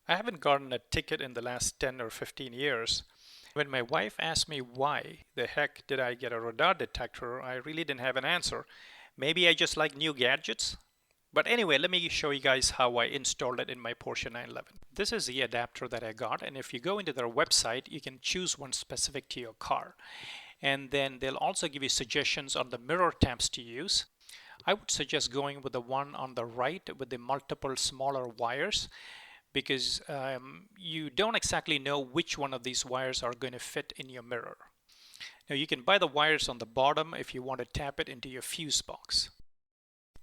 I haven't gotten a ticket in the last 10 or 15 years. When my wife asked me why the heck did I get a radar detector, I really didn't have an answer. Maybe I just like new gadgets? But anyway, let me show you guys how I installed it in my Porsche 911. This is the adapter that I got, and if you go into their website, you can choose one specific to your car. And then they'll also give you suggestions on the mirror tabs to use. I would suggest going with the one on the right with the multiple smaller wires, because you don't exactly know which one of these wires are going to fit in your mirror. Now you can buy the wires on the bottom if you want to tap it into your fuse box.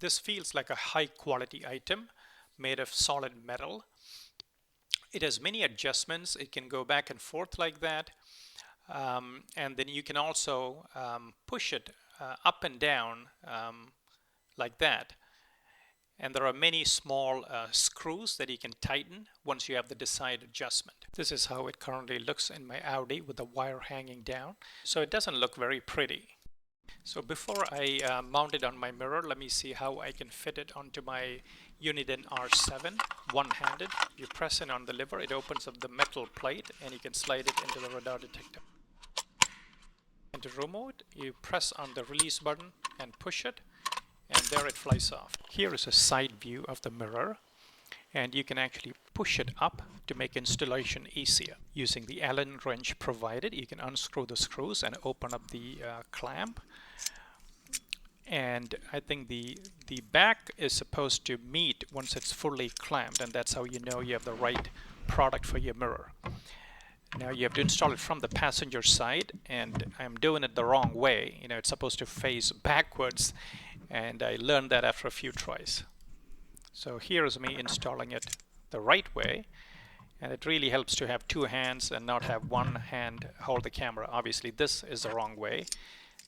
This feels like a high quality item made of solid metal. It has many adjustments. It can go back and forth like that. And then you can also push it up and down like that. And there are many small screws that you can tighten once you have the desired adjustment. This is how it currently looks in my Audi with the wire hanging down. So it doesn't look very pretty. So before I mount it on my mirror, let me see how I can fit it onto my Uniden R7 one-handed. You press in on the lever, it opens up the metal plate and you can slide it into the radar detector. And to remove it, you press on the release button and push it, and there it flies off. Here is a side view of the mirror, and you can actually push it up to make installation easier. Using the Allen wrench provided, you can unscrew the screws and open up the clamp. And I think the back is supposed to meet once it's fully clamped, and that's how you know you have the right product for your mirror. Now you have to install it from the passenger side, and I'm doing it the wrong way. You know, it's supposed to face backwards, and I learned that after a few tries. So here's me installing it the right way, and it really helps to have two hands and not have one hand hold the camera. Obviously this is the wrong way.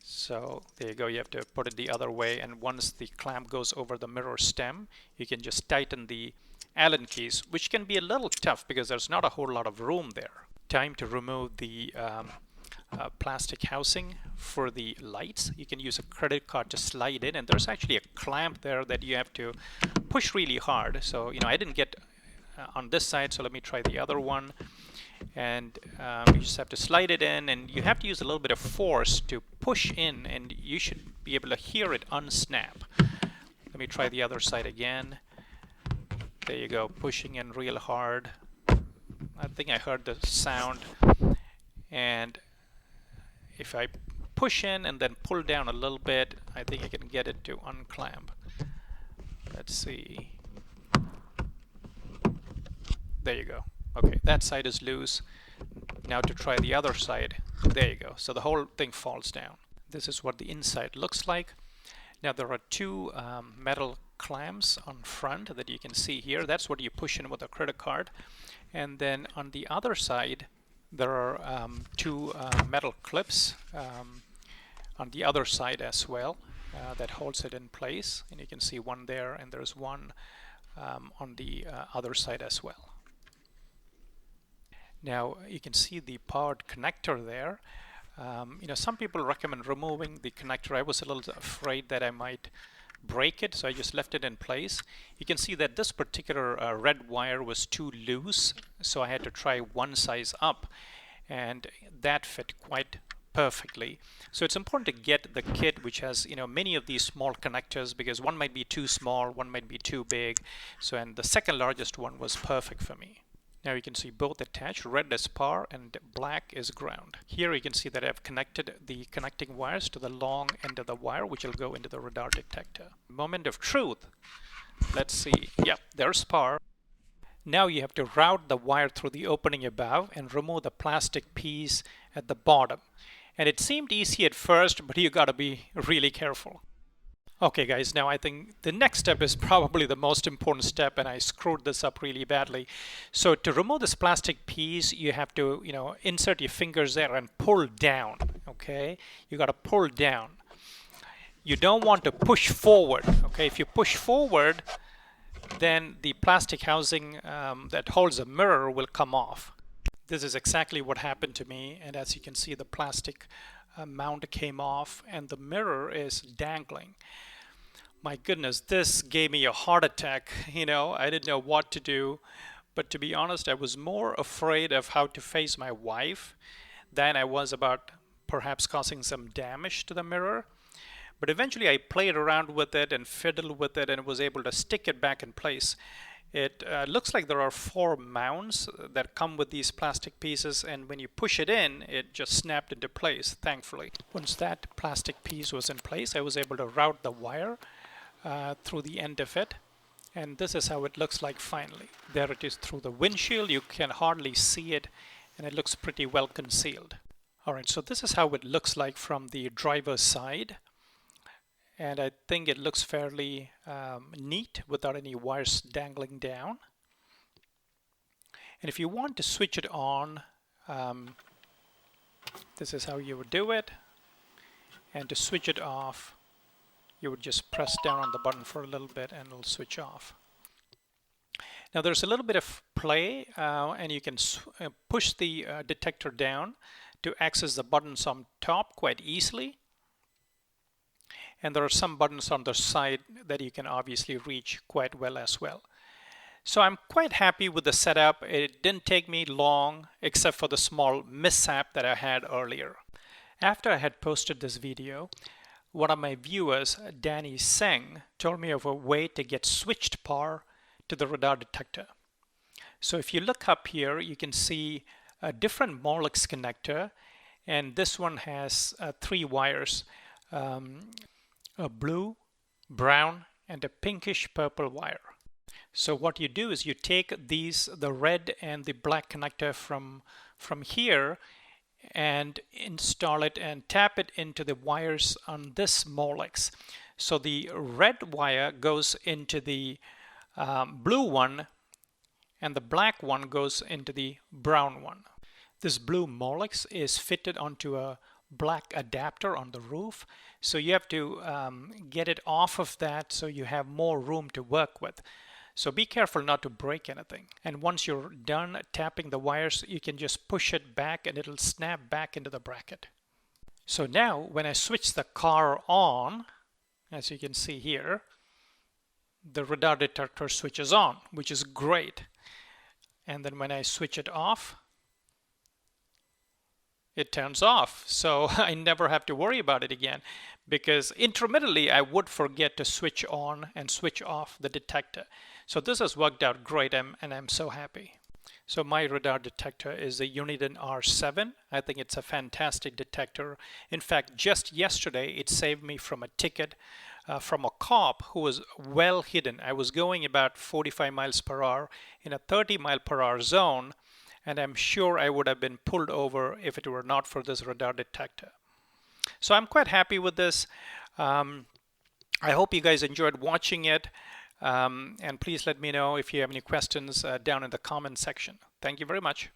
So there you go, you have to put it the other way, and once the clamp goes over the mirror stem, you can just tighten the Allen keys, which can be a little tough because there's not a whole lot of room there. Time to remove the plastic housing for the lights. You can use a credit card to slide in, and there's actually a clamp there that you have to push really hard. So I didn't get on this side, so let me try the other one. And you just have to slide it in, and you have to use a little bit of force to push in, and you should be able to hear it unsnap. Let me try the other side again. There you go, pushing in real hard. I think I heard the sound, and if I push in and then pull down a little bit, I think I can get it to unclamp. Let's see. There you go. Okay, that side is loose. Now to try the other side. There you go. So the whole thing falls down. This is what the inside looks like. Now there are two metal clamps on front that you can see here. That's what you push in with a credit card. And then on the other side, there are two metal clips on the other side as well that holds it in place. And you can see one there, and there's one on the other side as well. Now you can see the powered connector there. Some people recommend removing the connector. I was a little afraid that I might break it, so I just left it in place. You can see that this particular red wire was too loose, so I had to try one size up, and that fit quite perfectly. So it's important to get the kit which has many of these small connectors, because one might be too small, one might be too big. And the second largest one was perfect for me. Now you can see both attached. Red is power and black is ground. Here you can see that I've connected the connecting wires to the long end of the wire, which will go into the radar detector. Moment of truth. Let's see. Yep, there's power. Now you have to route the wire through the opening above and remove the plastic piece at the bottom. And it seemed easy at first, but you gotta be really careful. Okay guys, now I think the next step is probably the most important step, and I screwed this up really badly. So to remove this plastic piece, you have to insert your fingers there and pull down. Okay, you got to pull down. You don't want to push forward. Okay, if you push forward, then the plastic housing that holds a mirror will come off. This is exactly what happened to me, and as you can see, the plastic mount came off and the mirror is dangling. My goodness, this gave me a heart attack. I didn't know what to do, but to be honest, I was more afraid of how to face my wife than I was about perhaps causing some damage to the mirror. But eventually I played around with it and fiddled with it and was able to stick it back in place. It looks like there are 4 mounts that come with these plastic pieces, and when you push it in, it just snapped into place, thankfully. Once that plastic piece was in place, I was able to route the wire through the end of it, and this is how it looks like finally. There it is through the windshield. You can hardly see it, and it looks pretty well concealed. Alright, so this is how it looks like from the driver's side. And I think it looks fairly neat without any wires dangling down. And if you want to switch it on, this is how you would do it. And to switch it off, you would just press down on the button for a little bit and it'll switch off. Now there's a little bit of play and you can push the detector down to access the buttons on top quite easily. And there are some buttons on the side that you can obviously reach quite well as well. So I'm quite happy with the setup. It didn't take me long except for the small mishap that I had earlier. After I had posted this video, one of my viewers, Danny Singh, told me of a way to get switched power to the radar detector. So if you look up here, you can see a different Molex connector, and this one has 3 wires. A blue, brown, and a pinkish purple wire. So what you do is you take the red and the black connector from here and install it and tap it into the wires on this Molex. So the red wire goes into the blue one and the black one goes into the brown one. This blue Molex is fitted onto a black adapter on the roof, so you have to get it off of that so you have more room to work with. So be careful not to break anything. And once you're done tapping the wires, you can just push it back and it'll snap back into the bracket. So now when I switch the car on, as you can see here, the radar detector switches on, which is great. And then when I switch it off, it turns off. So I never have to worry about it again, because intermittently I would forget to switch on and switch off the detector. So this has worked out great, and I'm so happy. So my radar detector is the Uniden R7. I think it's a fantastic detector. In fact, just yesterday it saved me from a ticket from a cop who was well hidden. I was going about 45 miles per hour in a 30 mile per hour zone, and I'm sure I would have been pulled over if it were not for this radar detector. So I'm quite happy with this. I hope you guys enjoyed watching it, and please let me know if you have any questions down in the comment section. Thank you very much.